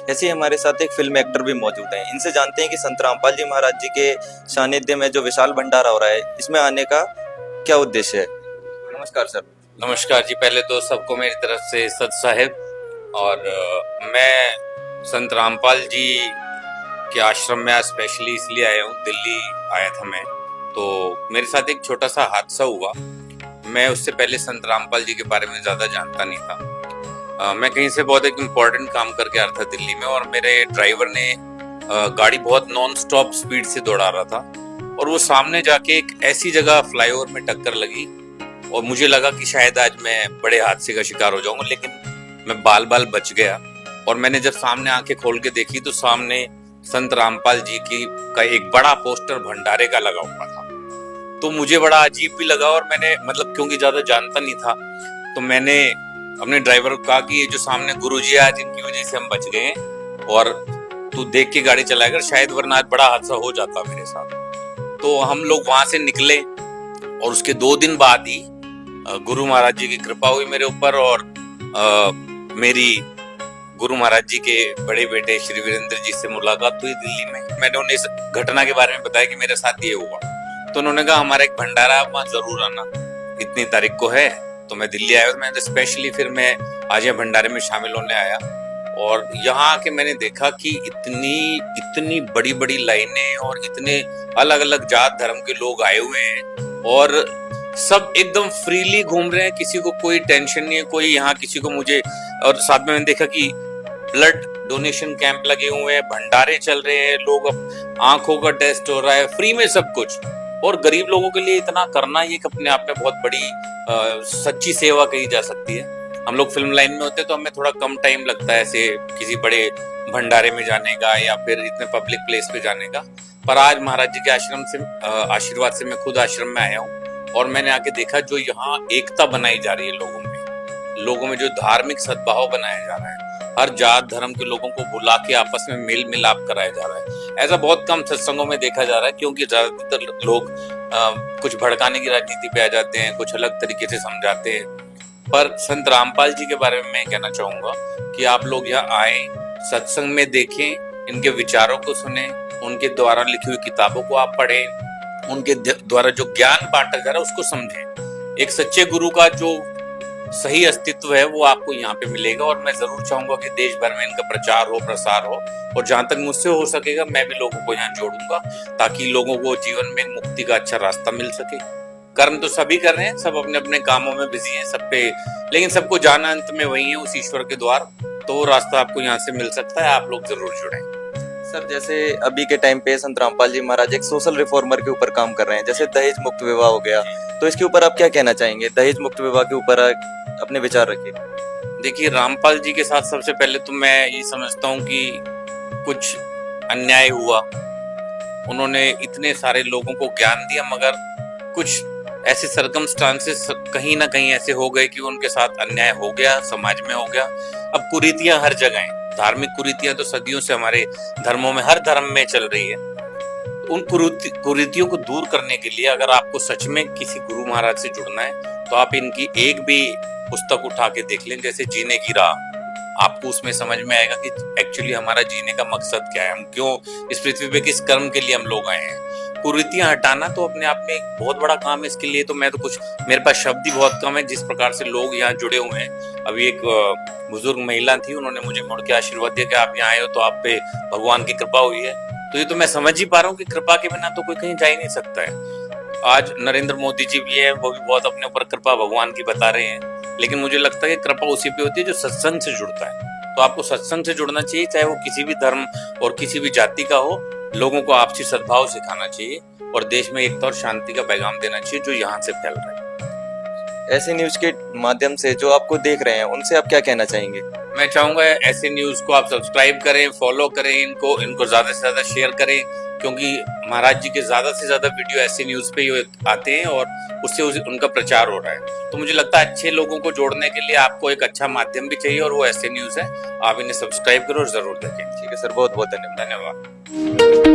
ऐसे ही हमारे साथ एक फिल्म एक्टर भी मौजूद हैं। इनसे जानते हैं कि संत रामपाल जी महाराज जी के सानिध्य में जो विशाल भंडारा हो रहा है, इसमें आने का क्या उद्देश्य है। नमस्कार सर। नमस्कार जी। पहले तो सबको मेरी तरफ से सत साहिब। और मैं संत रामपाल जी के आश्रम में स्पेशली इसलिए आया हूँ, दिल्ली आया था मैं, तो मेरे साथ एक छोटा सा हादसा हुआ। मैं उससे पहले संत रामपाल जी के बारे में ज्यादा जानता नहीं था। मैं कहीं से बहुत एक इम्पोर्टेंट काम करके आ रहा था दिल्ली में, और मेरे ड्राइवर ने गाड़ी बहुत नॉन स्टॉप स्पीड से दौड़ा रहा था, और वो सामने जाके एक ऐसी जगह फ्लाईओवर में टक्कर लगी, और मुझे लगा कि शायद आज मैं बड़े हादसे का शिकार हो जाऊंगा, लेकिन मैं बाल बाल बच गया। और मैंने जब सामने आंखें खोल के देखी तो सामने संत रामपाल जी की का एक बड़ा पोस्टर भंडारे का लगा हुआ था। तो मुझे बड़ा अजीब भी लगा, और मैंने क्योंकि ज्यादा जानता नहीं था, तो मैंने अपने ड्राइवर को कहा कि ये जो सामने गुरुजी है, आज इनकी वजह से हम बच गए हैं, और तू देख के गाड़ी चलाएगा, शायद वरना आज बड़ा हादसा हो जाता मेरे साथ। तो हम लोग वहां से निकले, और उसके 2 दिन बाद ही गुरु महाराज जी की कृपा हुई मेरे ऊपर, और मेरी गुरु महाराज जी के बड़े बेटे श्री वीरेंद्र जी से मुलाकात हुई दिल्ली में। मैंने उन्हें इस घटना के बारे में बताया कि मेरे साथ ये हुआ, तो उन्होंने कहा हमारा एक भंडारा, वहां जरूर आना, इतनी तारीख को है। तो मैं दिल्ली आया, मैं स्पेशली फिर मैं आज ये भंडारे में शामिल होने आया, और यहाँ आके मैंने देखा कि इतनी बड़ी बड़ी लाइनें, और इतने अलग अलग जात धर्म के लोग आए हुए हैं, और सब एकदम फ्रीली घूम रहे हैं, किसी को कोई टेंशन नहीं है, कोई यहाँ किसी को मुझे। और साथ में मैंने देखा कि ब्लड डोनेशन कैंप लगे हुए हैं, भंडारे चल रहे हैं, लोग अब आंखों का टेस्ट हो रहा है, फ्री में सब कुछ। और गरीब लोगों के लिए इतना करना, ये अपने आप में बहुत बड़ी सच्ची सेवा कही जा सकती है। हम लोग फिल्म लाइन में होते तो हमें थोड़ा कम टाइम लगता है ऐसे किसी बड़े भंडारे में जाने का, या फिर इतने पब्लिक प्लेस पे जाने का। पर आज महाराज जी के आश्रम से आशीर्वाद से मैं खुद आश्रम में आया हूँ, और मैंने आके देखा जो यहाँ एकता बनाई जा रही है लोगों में जो धार्मिक सद्भाव बनाया जा रहा है, हर जात धर्म के लोगों को बुला के आपस में मेल मिलाप कराया जा रहा है। ऐसा बहुत कम सत्संगों में देखा जा रहा है, क्योंकि ज्यादातर लोग कुछ भड़काने की राजनीति पे आ जाते हैं, कुछ अलग तरीके से समझाते हैं। पर संत रामपाल जी के बारे में मैं कहना चाहूंगा कि आप लोग यहाँ आए, सत्संग में देखें, इनके विचारों को सुने, उनके द्वारा लिखी हुई किताबों को आप पढ़ें, उनके द्वारा जो ज्ञान बांटा जा रहा है उसको समझें। एक सच्चे गुरु का जो सही अस्तित्व है वो आपको यहाँ पे मिलेगा, और मैं जरूर चाहूंगा कि देश भर में इनका प्रचार हो, प्रसार हो, और जहां तक मुझसे हो सकेगा मैं भी लोगों को यहाँ जोड़ूंगा, ताकि लोगों को जीवन में मुक्ति का अच्छा रास्ता मिल सके। कर्म तो सभी कर रहे हैं, सब अपने अपने कामों में बिजी हैं, सब पे, लेकिन सबको जाना अंत में वही है, उस ईश्वर के द्वार। तो वो रास्ता आपको यहाँ से मिल सकता है, आप लोग जरूर जुड़ें। सर, जैसे अभी के टाइम पे संत रामपाल जी महाराज एक सोशल रिफॉर्मर के ऊपर काम कर रहे हैं, जैसे दहेज मुक्त विवाह हो गया, तो इसके ऊपर आप क्या कहना चाहेंगे। दहेज मुक्त विवाह के ऊपर अपने विचार रखिए। देखिए, रामपाल जी के साथ सबसे पहले तो मैं ये समझता हूँ कि कुछ अन्याय हुआ। उन्होंने इतने सारे लोगों को ज्ञान दिया, मगर कुछ ऐसे सर्कमस्टांसेस कहीं ना कहीं ऐसे हो गए कि उनके साथ अन्याय हो गया, समाज में हो गया। अब कुरीतियां हर जगह हैं, धार्मिक कुरीतियां तो सदियों से हमारे धर्मों में, हर धर्म में चल रही है। उन कुरीतियों को दूर करने के लिए अगर आपको सच में किसी गुरु महाराज से जुड़ना है, तो आप इनकी एक भी पुस्तक उठा के देख लें, जैसे जीने की राह। आपको उसमें समझ में आएगा कि एक्चुअली हमारा जीने का मकसद क्या है, हम क्यों इस पृथ्वी पे, किस कर्म के लिए हम लोग आए हैं। कुरीतियां हटाना तो अपने आप में एक बहुत बड़ा काम है। इसके लिए तो मैं तो कुछ, मेरे पास शब्द ही बहुत कम है जिस प्रकार से लोग यहाँ जुड़े हुए हैं। अभी एक बुजुर्ग महिला थी, उन्होंने मुझे मुड़ के आशीर्वाद दिया कि आप यहाँ आए हो तो आप पे भगवान की कृपा हुई है। तो ये तो मैं समझ ही पा रहा हूँ कि कृपा के बिना तो कोई कहीं जा ही नहीं सकता है। आज नरेंद्र मोदी जी भी है, वो भी बहुत अपने ऊपर कृपा भगवान की बता रहे हैं, लेकिन मुझे लगता है कि कृपा उसी पे होती है जो सत्संग से जुड़ता है। तो आपको सत्संग से जुड़ना चाहिए, चाहे वो किसी भी धर्म और किसी भी जाति का हो। लोगों को आपसी सद्भाव सिखाना चाहिए, और देश में एकता और शांति का पैगाम देना चाहिए जो यहाँ से फैल रहा है। ऐसे न्यूज के माध्यम से जो आपको देख रहे हैं, उनसे आप क्या कहना चाहेंगे। मैं चाहूंगा ऐसे न्यूज को आप सब्सक्राइब करें, फॉलो करें, इनको ज्यादा से ज्यादा शेयर करें, क्योंकि महाराज जी के ज्यादा से ज्यादा वीडियो ऐसे न्यूज पे ही आते हैं, और उससे उनका प्रचार हो रहा है। तो मुझे लगता है अच्छे लोगों को जोड़ने के लिए आपको एक अच्छा माध्यम भी चाहिए, और वो ऐसे न्यूज है। आप इन्हें सब्सक्राइब करो और जरूर देखें। ठीक है सर, बहुत बहुत धन्यवाद।